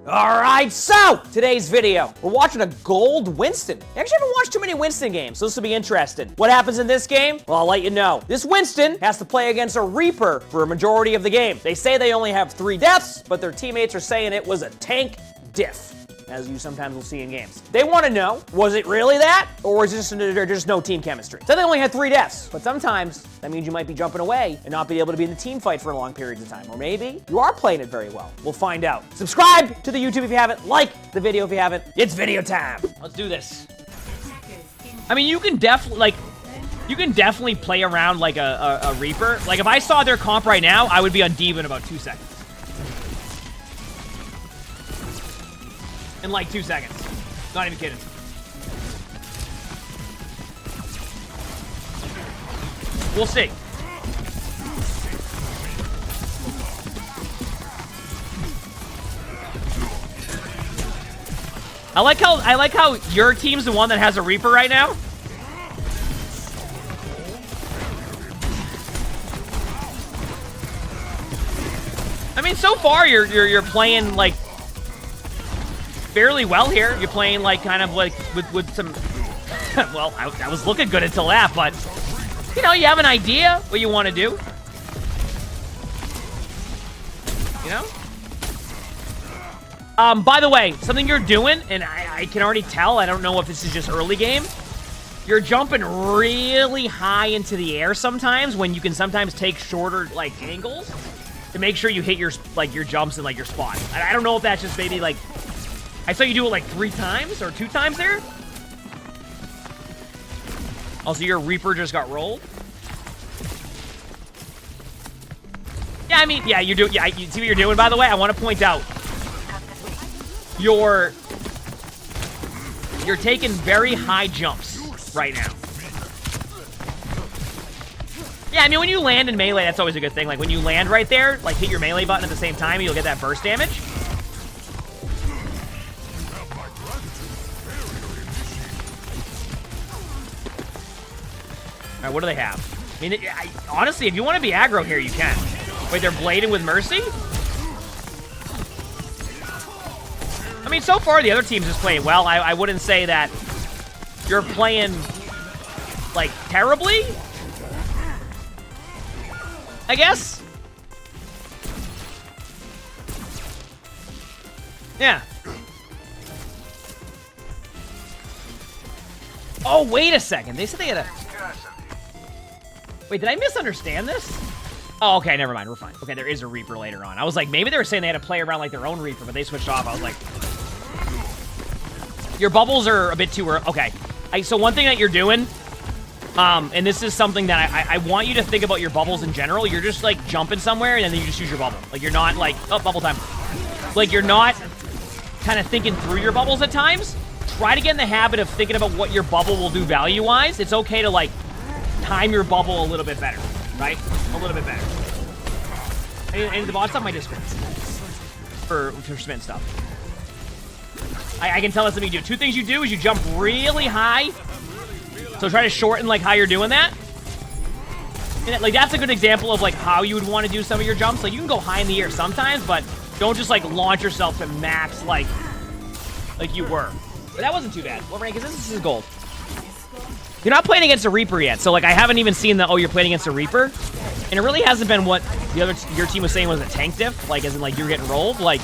Alright, so today's video, we're watching a gold Winston. I actually haven't watched too many Winston games, so this will be interesting. What happens in this game? Well, I'll let you know. This Winston has to play against a Reaper for a majority of the game. They say they only have 3 deaths, but their teammates are saying it was a tank diff, as you sometimes will see in games. They want to know, was it really that? Or was there just no team chemistry? So they only had 3 deaths, but sometimes that means you might be jumping away and not be able to be in the team fight for long periods of time. Or maybe you are playing it very well. We'll find out. Subscribe to the YouTube if you haven't. Like the video if you haven't. It's video time. Let's do this. I mean, you can definitely, play around like a Reaper. Like, if I saw their comp right now, I would be on Diva in about 2 seconds. In like 2 seconds. Not even kidding. We'll see. I like how your team's the one that has a Reaper right now. I mean, so far you're playing like fairly well here. You're playing like kind of like with some well, I was looking good until that, but you know, you have an idea what you want to do. You know? By the way, something you're doing, and I can already tell, I don't know if this is just early game, you're jumping really high into the air sometimes when you can sometimes take shorter like angles to make sure you hit your jumps in like your spot. I don't know if that's just maybe like, I saw you do it like 3 times or 2 times there. Also, your Reaper just got rolled. Yeah, I mean, yeah, you do. Yeah, you see what you're doing, by the way? I want to point out. You're taking very high jumps right now. Yeah, I mean, when you land in melee, that's always a good thing. Like, when you land right there, like, hit your melee button at the same time, you'll get that burst damage. All right, what do they have? I mean, honestly, if you want to be aggro here, you can. Wait, they're blading with Mercy? I mean, so far, the other team's just playing well. I wouldn't say that you're playing, like, terribly, I guess. Yeah. Oh, wait a second. They said they had a... Wait, did I misunderstand this? Oh, okay, never mind. We're fine. Okay, there is a Reaper later on. I was like, maybe they were saying they had to play around like their own Reaper, but they switched off. I was like... Your bubbles are a bit too early. Okay. So one thing that you're doing, and this is something that I want you to think about your bubbles in general. You're just, like, jumping somewhere, and then you just use your bubble. Like, you're not, like... Oh, bubble time. Like, you're not kind of thinking through your bubbles at times. Try to get in the habit of thinking about what your bubble will do value-wise. It's okay to, like, time your bubble a little bit better, right? A little bit better. And the bot's on my Discord for spin stuff. I can tell that's something you do. 2 things you do is you jump really high. So try to shorten like how you're doing that. And like that's a good example of like how you would want to do some of your jumps. Like you can go high in the air sometimes, but don't just like launch yourself to max like you were. But that wasn't too bad. What rank is this? This is gold. You're not playing against a Reaper yet, so like I haven't even seen the, oh, you're playing against a Reaper. And it really hasn't been what your team was saying was a tank diff, like as in like you're getting rolled. Like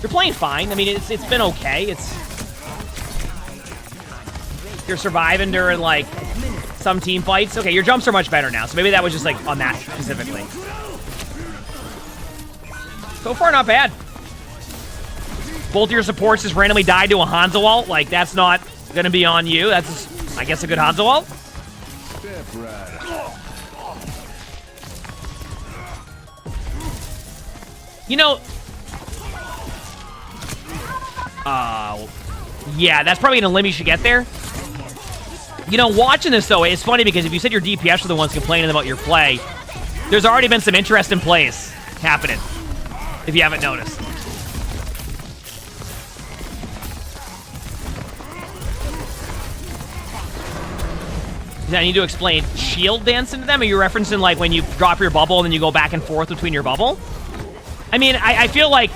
you're playing fine. I mean, it's been okay. You're surviving during like some team fights. Okay, your jumps are much better now, so maybe that was just like on that specifically. So far, not bad. Both of your supports just randomly died to a Hanzo ult. Like that's not gonna be on you. That's just, I guess, a good Hanzo ult. You know, yeah, that's probably gonna limit you should get there. You know, watching this though, it's funny because if you said your DPS are the ones complaining about your play, there's already been some interesting plays happening, if you haven't noticed. Does I need to explain shield dancing to them? Are you referencing like when you drop your bubble and then you go back and forth between your bubble? I mean, I feel like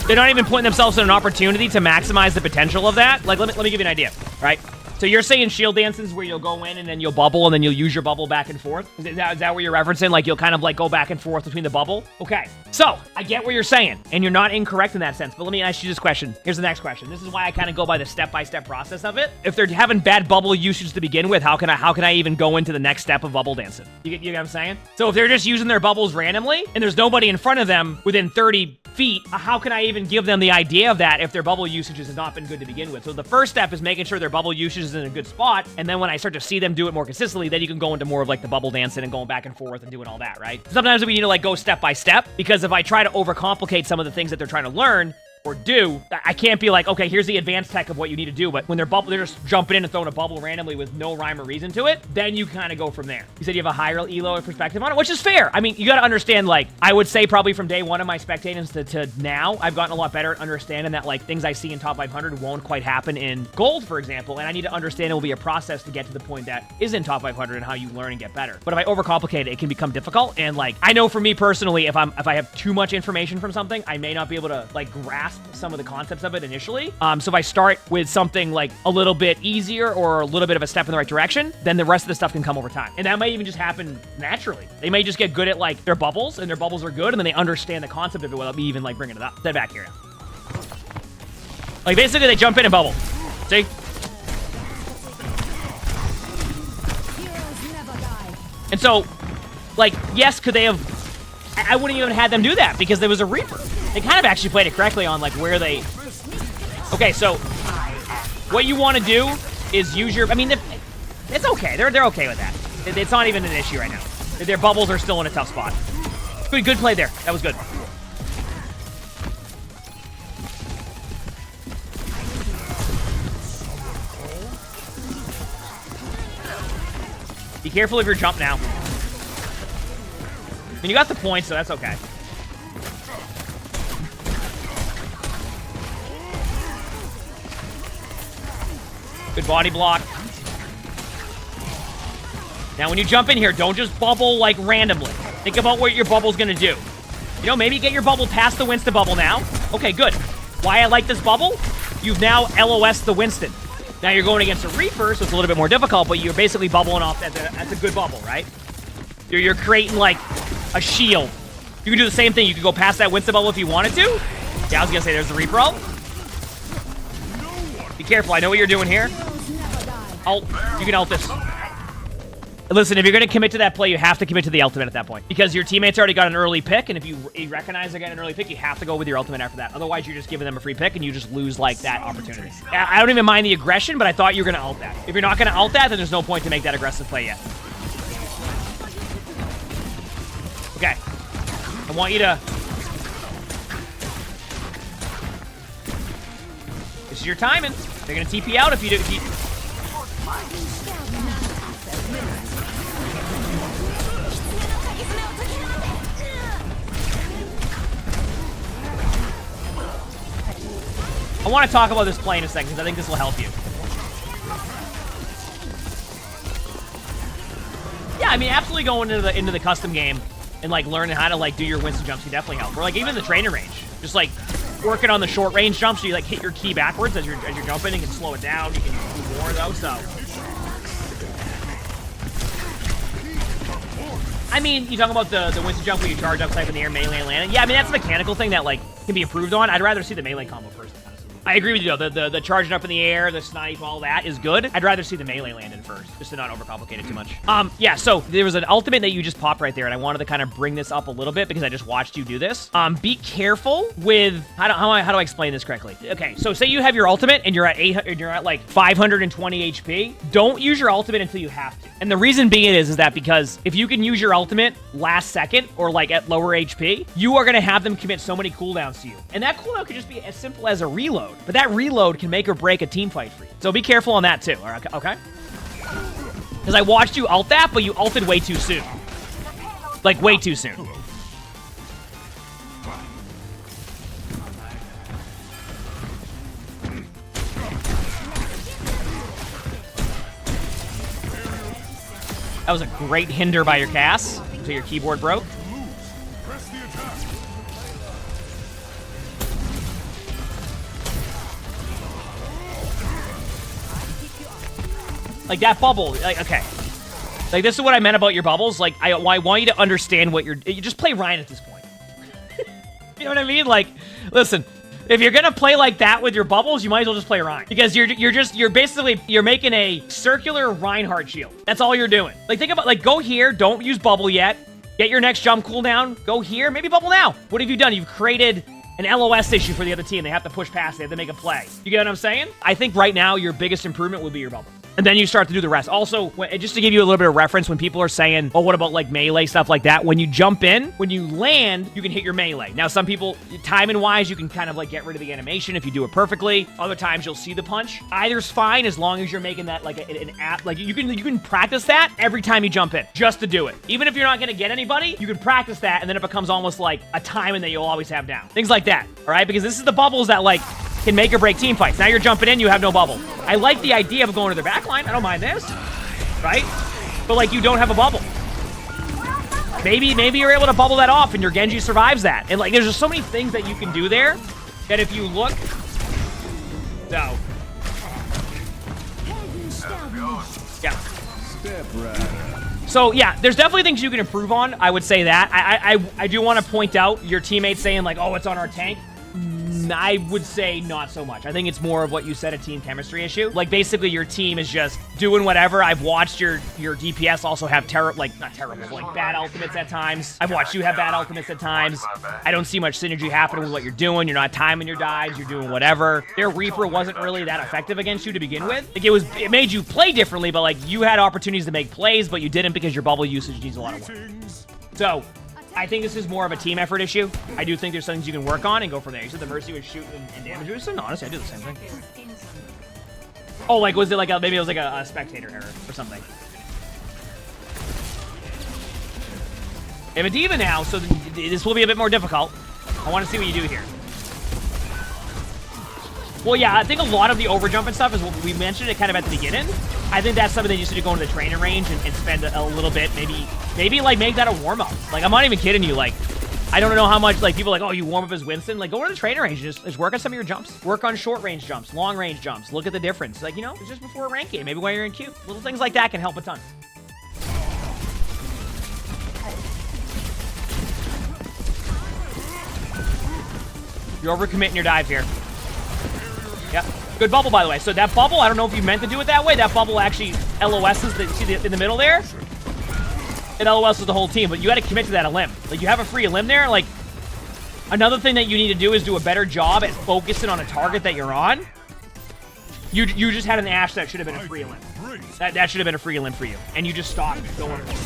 They're not even putting themselves in an opportunity to maximize the potential of that. Like, let me give you an idea, right? So you're saying shield dances where you'll go in and then you'll bubble and then you'll use your bubble back and forth? Is that what you're referencing? Like, you'll kind of like go back and forth between the bubble? Okay. So I get what you're saying, and you're not incorrect in that sense. But let me ask you this question. Here's the next question. This is why I kind of go by the step-by-step process of it. If they're having bad bubble usage to begin with, how can I even go into the next step of bubble dancing? You get what I'm saying? So if they're just using their bubbles randomly and there's nobody in front of them within 30 feet, how can I even give them the idea of that if their bubble usage has not been good to begin with? So the first step is making sure their bubble usage is in a good spot, and then when I start to see them do it more consistently, then you can go into more of like the bubble dancing and going back and forth and doing all that, right? Sometimes we need to like go step by step, because if I try to overcomplicate some of the things that they're trying to learn or do, I can't be like, okay, here's the advanced tech of what you need to do. But when they're just jumping in and throwing a bubble randomly with no rhyme or reason to it, then you kind of go from there. You said you have a higher elo perspective on it, which is fair. I mean, you got to understand, like, I would say probably from day one of my spectating to now, I've gotten a lot better at understanding that, like, things I see in top 500 won't quite happen in gold, for example. And I need to understand it will be a process to get to the point that is in top 500 and how you learn and get better. But if I overcomplicate it, it can become difficult. And like, I know for me personally, if I have too much information from something, I may not be able to like grasp some of the concepts of it initially. So if I start with something like a little bit easier or a little bit of a step in the right direction, then the rest of the stuff can come over time. And that might even just happen naturally. They may just get good at like their bubbles, and their bubbles are good, and then they understand the concept of it without me even like bringing it up. Step back here now. Like basically they jump in and bubble. See? And so, like, yes, could they have... I wouldn't even had them do that because there was a Reaper. They kind of actually played it correctly on, like, where they... Okay, so what you want to do is use your... I mean, it's okay. They're okay with that. It's not even an issue right now. Their bubbles are still in a tough spot. Good play there. That was good. Be careful of your jump now. I mean, you got the point, so that's okay. Good body block. Now, when you jump in here, don't just bubble, like, randomly. Think about what your bubble's gonna do. You know, maybe get your bubble past the Winston bubble now. Okay, good. Why I like this bubble? You've now LOS'd the Winston. Now you're going against a Reaper, so it's a little bit more difficult, but you're basically bubbling off. That's a good bubble, right? You're creating, like, a shield. You can do the same thing. You can go past that Winston bubble if you wanted to. Yeah, I was gonna say there's the Reaper ult. Be careful. I know what you're doing here. Ult. You can ult this. Listen, if you're going to commit to that play, you have to commit to the ultimate at that point. Because your teammates already got an early pick, and if you recognize they're getting an early pick, you have to go with your ultimate after that. Otherwise, you're just giving them a free pick, and you just lose, like, that opportunity. I don't even mind the aggression, but I thought you were going to ult that. If you're not going to ult that, then there's no point to make that aggressive play yet. Okay. I want you to... This is your timing. They're going to TP out if you do... I want to talk about this play in a second because I think this will help you. Yeah, I mean, absolutely going into the custom game and like learning how to like do your Winston jumps can definitely help. Or like even the training range, just like working on the short range jumps, so you like hit your key backwards as you're jumping and can slow it down. You can do more though. So, I mean, you talk about the Winston jump where you charge up, type in the air, melee, and landing. Yeah, I mean that's a mechanical thing that like can be improved on. I'd rather see the melee combo first. I agree with you, though. The charging up in the air, the snipe, all that is good. I'd rather see the melee landing first, just to not overcomplicate it too much. Yeah, so there was an ultimate that you just popped right there, and I wanted to kind of bring this up a little bit because I just watched you do this. Be careful with... How do I explain this correctly? Okay, so say you have your ultimate, and you're at like 520 HP. Don't use your ultimate until you have to. And the reason being is that because if you can use your ultimate last second, or like at lower HP, you are going to have them commit so many cooldowns to you. And that cooldown could just be as simple as a reload. But that reload can make or break a team fight for you. So be careful on that too, okay? Because I watched you ult that, but you ulted way too soon. Like, way too soon. That was a great hinder by your cast until your keyboard broke. Like, that bubble, like, okay. Like, this is what I meant about your bubbles. Like, I want you to understand what you just play Ryan at this point. You know what I mean? Like, listen, if you're gonna play like that with your bubbles, you might as well just play Ryan. Because you're basically, you're making a circular Reinhardt shield. That's all you're doing. Like, think about, like, go here, don't use bubble yet. Get your next jump cooldown, go here, maybe bubble now. What have you done? You've created an LOS issue for the other team. They have to push past, they have to make a play. You get what I'm saying? I think right now, your biggest improvement would be your bubble. And then you start to do the rest. Also, just to give you a little bit of reference, when people are saying, oh, what about like melee, stuff like that? When you jump in, when you land, you can hit your melee. Now, some people, timing-wise, you can kind of like get rid of the animation if you do it perfectly. Other times, you'll see the punch. Either's fine as long as you're making that like an app. Like, you can practice that every time you jump in, just to do it. Even if you're not going to get anybody, you can practice that, and then it becomes almost like a timing that you'll always have down. Things like that, all right? Because this is the bubbles that, like, can make or break team fights. Now you're jumping in, you have no bubble. I like the idea of going to their backline. I don't mind this, right? But, like, you don't have a bubble. Maybe you're able to bubble that off and your Genji survives that. And, like, there's just so many things that you can do there that if you look... No. Yeah. So, yeah, there's definitely things you can improve on. I would say that. I do want to point out your teammates saying, like, oh, it's on our tank. I would say not so much. I think it's more of what you said, a team chemistry issue. Like, basically, your team is just doing whatever. I've watched your DPS also have not terrible, like bad ultimates at times. I've watched you have bad ultimates at times. I don't see much synergy happening with what you're doing. You're not timing your dives. You're doing whatever. Their Reaper wasn't really that effective against you to begin with. Like, it made you play differently, but, like, you had opportunities to make plays, but you didn't because your bubble usage needs a lot of work. So, I think this is more of a team effort issue. I do think there's things you can work on and go from there. You said the Mercy was shooting and damage resistant? No, honestly, I do the same thing. Oh, like, was it like maybe it was like a spectator error or something. I have a diva now, so this will be a bit more difficult. I want to see what you do here. Well, yeah, I think a lot of the overjump and stuff is what we mentioned it kind of at the beginning. I think that's something that you need to go into the training range and spend a little bit, maybe like make that a warm-up. Like, I'm not even kidding you. Like, I don't know how much, like, people are like, oh, you warm up as Winston. Like, go to the training range and just work on some of your jumps. Work on short-range jumps, long-range jumps. Look at the difference. Like, you know, it's just before a rank game. Maybe while you're in queue. Little things like that can help a ton. You're overcommitting your dive here. Yep. Good bubble, by the way. So that bubble, I don't know if you meant to do it that way. That bubble actually LOSs, see in the middle there? It LOSs the whole team, but you got to commit to that elim. Like, you have a free elim there. Like, another thing that you need to do is do a better job at focusing on a target that you're on. You just had an Ashe that should have been a free elim. That should have been a free elim for you. And you just stopped going for it.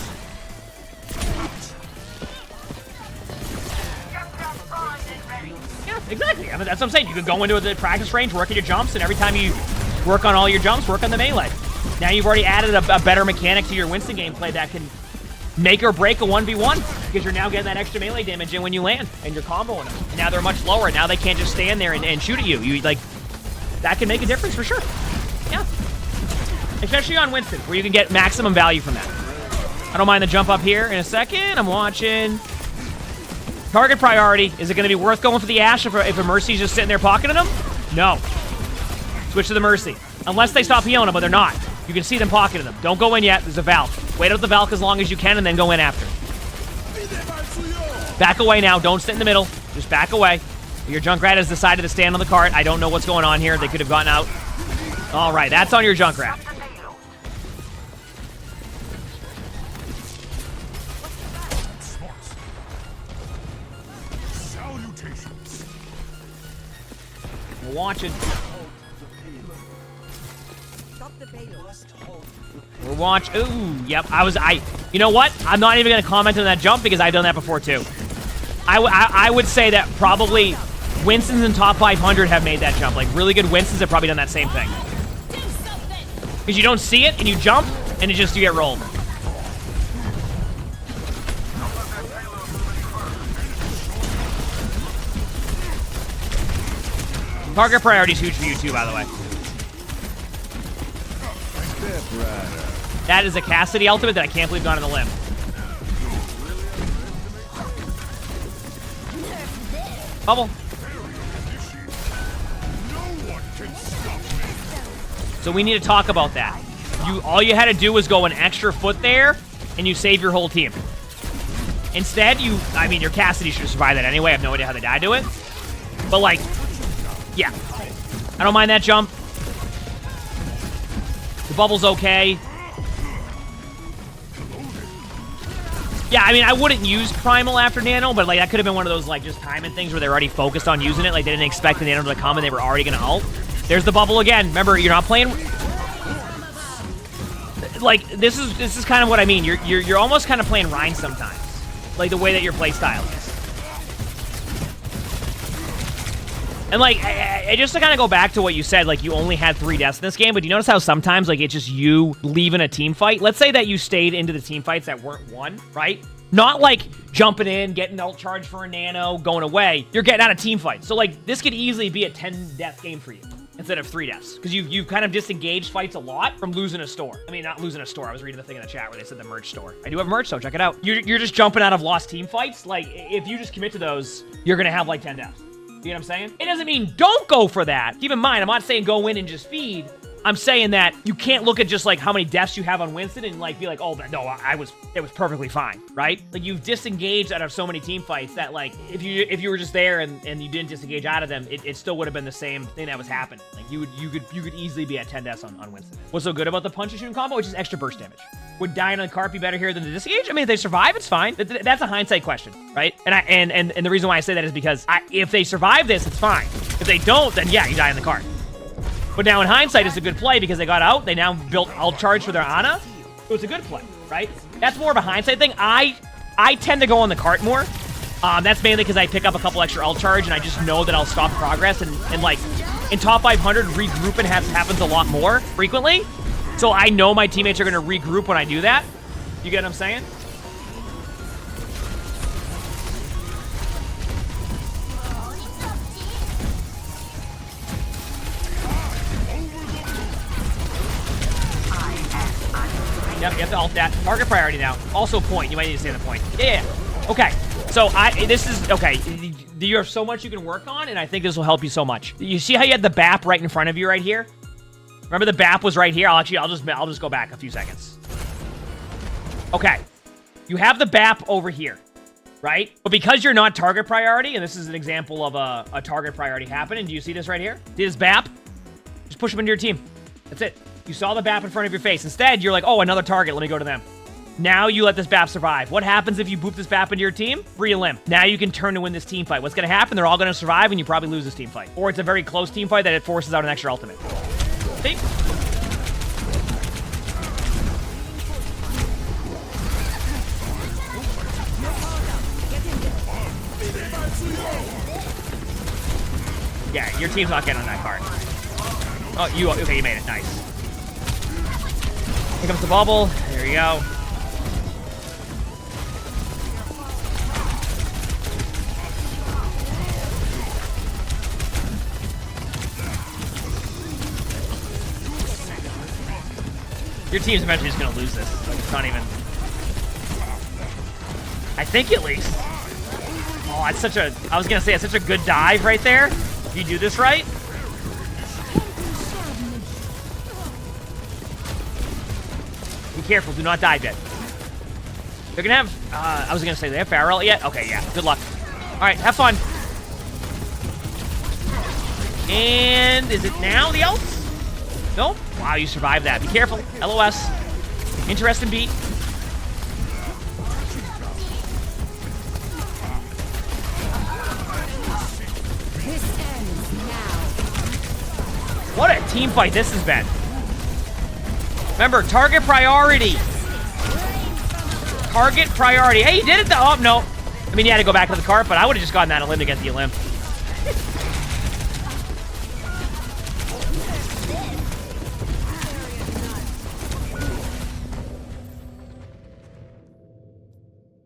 Exactly. I mean, that's what I'm saying. You can go into the practice range, work at your jumps, and every time you work on all your jumps, work on the melee. Now you've already added a better mechanic to your Winston gameplay that can make or break a 1v1 because you're now getting that extra melee damage in when you land, and you're comboing them. And now they're much lower. Now they can't just stand there and shoot at you. Like, that can make a difference for sure. Yeah. Especially on Winston, where you can get maximum value from that. I don't mind the jump up here in a second. I'm watching. Target priority. Is it going to be worth going for the Ashe if a Mercy's just sitting there pocketing him? No. Switch to the Mercy. Unless they stop healing him, but they're not. You can see them pocketing them. Don't go in yet. There's a Valk. Wait out the Valk as long as you can and then go in after. Back away now. Don't sit in the middle. Just back away. Your Junkrat has decided to stand on the cart. I don't know what's going on here. They could have gotten out. All right. That's on your Junkrat. We're watching. We're watching. Ooh, yep. You know what? I'm not even going to comment on that jump because I've done that before too. I would say that probably Winston's in top 500 have made that jump. Like, really good Winstons have probably done that same thing. Because you don't see it and you jump and you get rolled. Target priority is huge for you too, by the way. That is a Cassidy ultimate that I can't believe got on the limb. Bubble. So we need to talk about that. all you had to do was go an extra foot there, and you save your whole team. Instead, I mean, your Cassidy should have survived that anyway. I have no idea how they died to it. But, like, yeah. I don't mind that jump. The bubble's okay. Yeah, I mean, I wouldn't use Primal after Nano, but, like, that could have been one of those, like, just timing things where they're already focused on using it. Like, they didn't expect the Nano to come, and they were already going to ult. There's the bubble again. Remember, you're not playing... Like, this is kind of what I mean. You're almost kind of playing Rhine sometimes. Like, the way that your play style is. And, like, I just to kind of go back to what you said, like, you only had 3 deaths in this game, but do you notice how sometimes, like, it's just you leaving a team fight? Let's say that you stayed into the team fights that weren't won, right? Not, like, jumping in, getting ult charge for a Nano, going away. You're getting out of team fights. So, like, this could easily be a 10-death game for you instead of 3 deaths. Because you've kind of disengaged fights a lot from losing a store. I mean, not losing a store. I was reading the thing in the chat where they said the merch store. I do have merch, so check it out. You're just jumping out of lost team fights. Like, if you just commit to those, you're going to have, like, 10 deaths. You know what I'm saying? It doesn't mean don't go for that. Keep in mind, I'm not saying go in and just feed. I'm saying that you can't look at just like how many deaths you have on Winston and like be like, oh no, it was perfectly fine, right? Like you've disengaged out of so many team fights that like if you were just there and you didn't disengage out of them, it still would have been the same thing that was happening. Like you could easily be at 10 deaths on Winston. What's so good about the punch and shoot combo? Which is extra burst damage. Would dying on the cart be better here than the disengage? I mean, if they survive, it's fine. That's a hindsight question, right? And the reason why I say that is because if they survive this, it's fine. If they don't, then yeah, you die in the cart. But now in hindsight, it's a good play because they got out. They now built ult charge for their Ana. So it's a good play, right? That's more of a hindsight thing. I tend to go on the cart more. That's mainly because I pick up a couple extra ult charge and I just know that I'll stop progress. And like in top 500, regrouping happens a lot more frequently. So I know my teammates are going to regroup when I do that. You get what I'm saying? Yep, you have to ult that. Target priority now. Also point. You might need to stay on the point. Yeah. Okay. So this is okay. You have so much you can work on, and I think this will help you so much. You see how you had the BAP right in front of you right here? Remember the BAP was right here? I'll just go back a few seconds. Okay. You have the BAP over here, right? But because you're not target priority, and this is an example of a target priority happening. Do you see this right here? See this BAP? Just push them into your team. That's it. You saw the BAP in front of your face. Instead, you're like, oh, another target. Let me go to them. Now you let this BAP survive. What happens if you boop this BAP into your team? Free a limb. Now you can turn to win this team fight. What's going to happen? They're all going to survive, and you probably lose this team fight. Or it's a very close team fight that it forces out an extra ultimate. See? Yeah, your team's not getting on that card. Oh, okay, you made it. Nice. Here comes the bubble. There you go. Your team's eventually just gonna lose this. Like, it's not even... I think at least. Oh, it's such a... I was gonna say, it's such a good dive right there. If you do this right. Be careful, do not dive yet. They're gonna have... I was gonna say, they have barrel yet? Okay, yeah, good luck. Alright, have fun. And is it now, the ult? Nope. Wow, you survived that. Be careful. LOS. Interesting beat. What a team fight this has been. Remember, target priority. Target priority. Hey, you did it though. Oh, no. I mean, you had to go back to the cart, but I would have just gotten that limb to get the limb.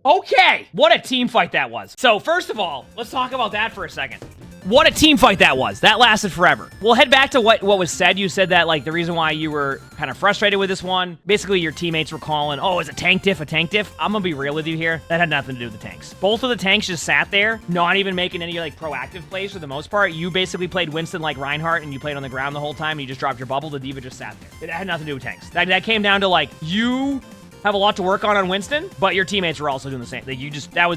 Okay, what a team fight that was. So first of all, let's talk about that for a second. What a team fight that was. That lasted forever. We'll head back to what was said. You said that, like, the reason why you were kind of frustrated with this one, basically your teammates were calling, oh, is a tank diff a tank diff? I'm gonna be real with you here. That had nothing to do with the tanks. Both of the tanks just sat there, not even making any, like, proactive plays for the most part. You basically played Winston like Reinhardt, and you played on the ground the whole time, and you just dropped your bubble. The D.Va just sat there. It had nothing to do with tanks. That came down to, like, you have a lot to work on Winston, but your teammates were also doing the same. Like, that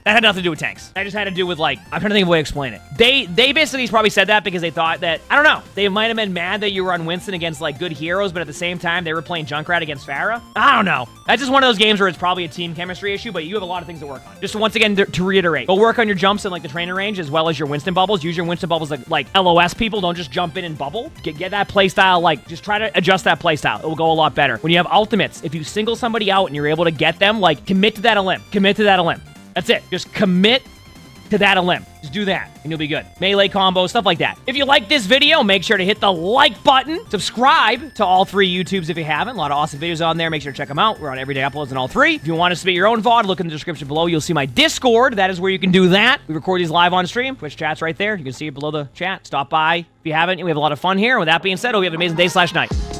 had nothing to do with tanks. That just had to do with, like, I'm trying to think of a way to explain it. They basically probably said that because they thought that, I don't know, they might have been mad that you were on Winston against, like, good heroes, but at the same time, they were playing Junkrat against Pharah. I don't know. That's just one of those games where it's probably a team chemistry issue, but you have a lot of things to work on. Just once again, to reiterate, go work on your jumps in, like, the trainer range as well as your Winston bubbles. Use your Winston bubbles like LOS people. Don't just jump in and bubble. Get that playstyle, like, just try to adjust that playstyle. It will go a lot better. When you have ultimates, if you single somebody out and you're able to get them, like, commit to that elim. Commit to that elim. That's it. Just commit to that elim. Just do that, and you'll be good. Melee combos, stuff like that. If you like this video, make sure to hit the like button. Subscribe to all 3 YouTubes if you haven't. A lot of awesome videos on there. Make sure to check them out. We're on everyday uploads on all 3. If you want to submit your own VOD, look in the description below. You'll see my Discord. That is where you can do that. We record these live on stream. Twitch chat's right there. You can see it below the chat. Stop by if you haven't. We have a lot of fun here. With that being said, hope you have an amazing day/night.